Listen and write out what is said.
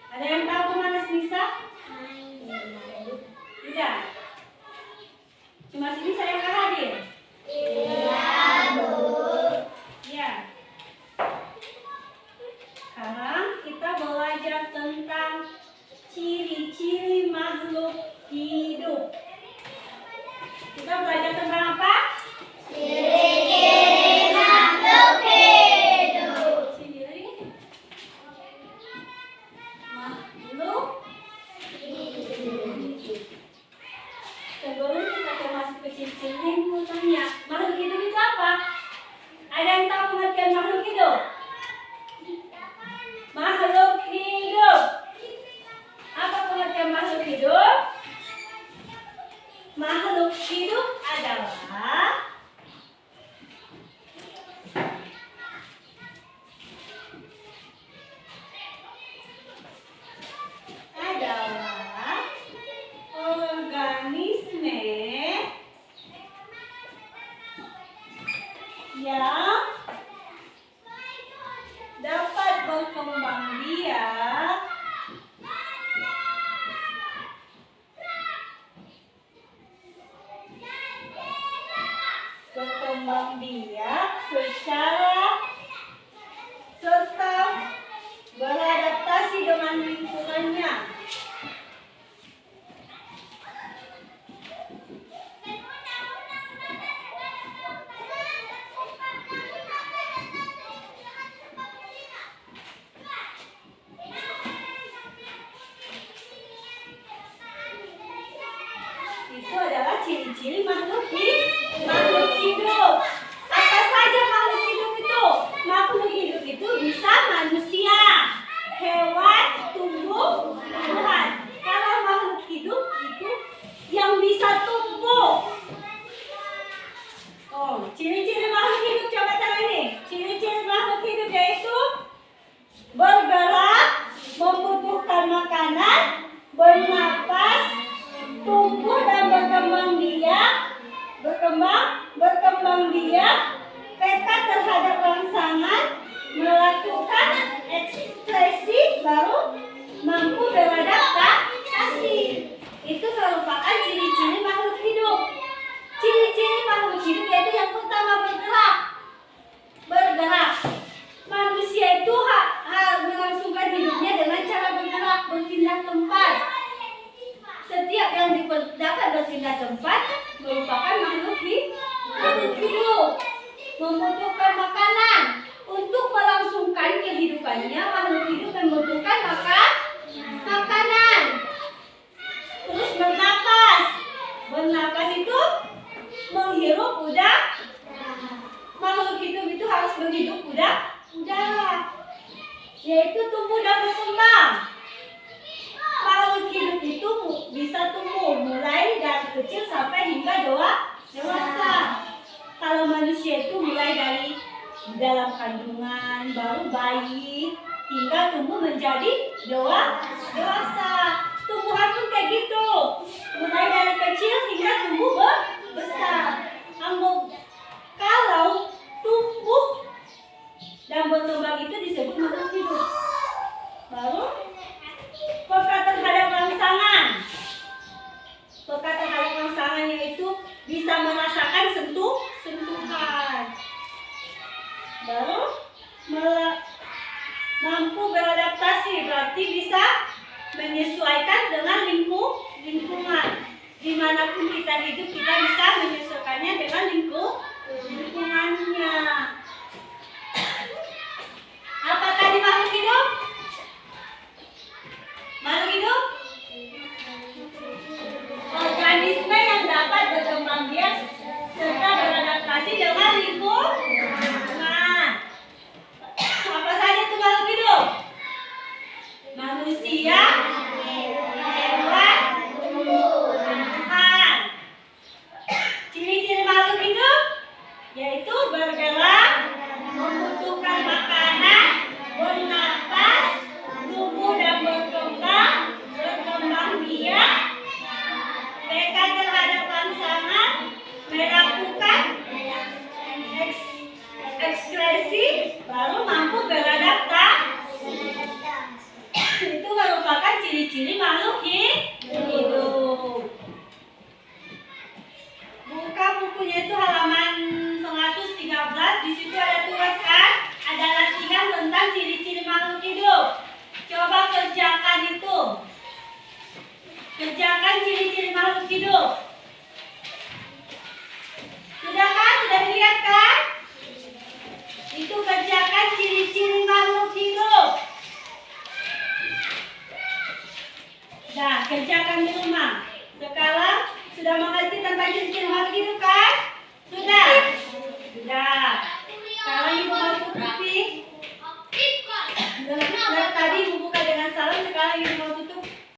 Ada yang tahu kemana Nisa? Tidak. Cuma sini saya yang hadir. Iya, Bu. Ya. Sekarang kita belajar tentang ciri-ciri makhluk hidup. Kita belajar tentang apa? Ciri-ciri makhluk hidup. Ciri makhluk hidup. Sebelum kita masuk ke ciri-cirinya, ibu mau tanya, makhluk hidup itu apa? Ada yang tahu pengertian makhluk hidup? Makhluk hidup. Apa pengertian makhluk hidup? Makhluk hidup adalah organisme yang dapat berkembang biak secara serta beradaptasi dengan lingkungannya. Itu adalah ciri-ciri makhluk hidup. Apa saja makhluk hidup itu? Makhluk hidup itu bisa manusia, hewan, tumbuh-tumbuhan. Kalau makhluk hidup itu yang bisa tumbuh. Oh, ciri-ciri makhluk hidup coba tahu ini. Ciri-ciri makhluk hidup yaitu bergerak, membutuhkan makanan, bernapas, tumbuh dan berkembang biak, peka terhadap rangsangan, melakukan ekspresi, baru mampu beradaptasi. Itu merupakan ciri-ciri makhluk hidup. Ciri-ciri makhluk hidup yaitu yang pertama bergerak. Manusia itu melangsungkan hidupnya dengan cara bergerak, berpindah tempat. Setiap yang dapat berpindah tempat merupakan makhluk hidup. Membutuhkan makanan. Untuk melangsungkan kehidupannya, makhluk hidup membutuhkan makanan. Terus bernapas. Bernapas itu menghirup udara. Makhluk hidup itu harus menghirup udara. Yaitu tumbuh dan berkembang. Makhluk hidup itu bisa tumbuh mulai dari kecil sampai hingga dewasa. Kalau manusia itu mulai dari dalam kandungan, baru bayi, hingga tumbuh menjadi dewasa. Tumbuhan pun kayak gitu, mulai dari kecil hingga tumbuh besar. Kalau tumbuh dan berkembang itu disebut makhluk hidup. Baru peka terhadap rangsangan. Peka terhadap rangsangan yaitu bisa merasakan sentuhan. Baru mampu beradaptasi, berarti bisa menyesuaikan dengan lingkungan. Dimanapun kita hidup, kita bisa menyesuaikannya dengan lingkungannya. Apa tadi makhluk hidup? Makhluk hidup? Organisme yang dapat berkembang biak serta beradaptasi dengan lingkungan. Apa saja itu makhluk hidup? Manusia, hewan, tumbuhan. Ciri-ciri makhluk hidup yaitu bergerak, ciri-ciri makhluk hidup. Buka bukunya itu halaman 113. Di situ ada tuliskan, ada latihan tentang ciri-ciri makhluk hidup. Coba kerjakan itu. Kerjakan ciri-ciri makhluk hidup. Sudah kan? Sudah dilihat kan? Itu kerjakan ciri-ciri makhluk hidup. Nah, kerjakan di rumah. Sekarang sudah mengerti tentang ciri-ciri makhluk hidup kan? Sudah? Sudah. Sekarang ibu mau tutupi.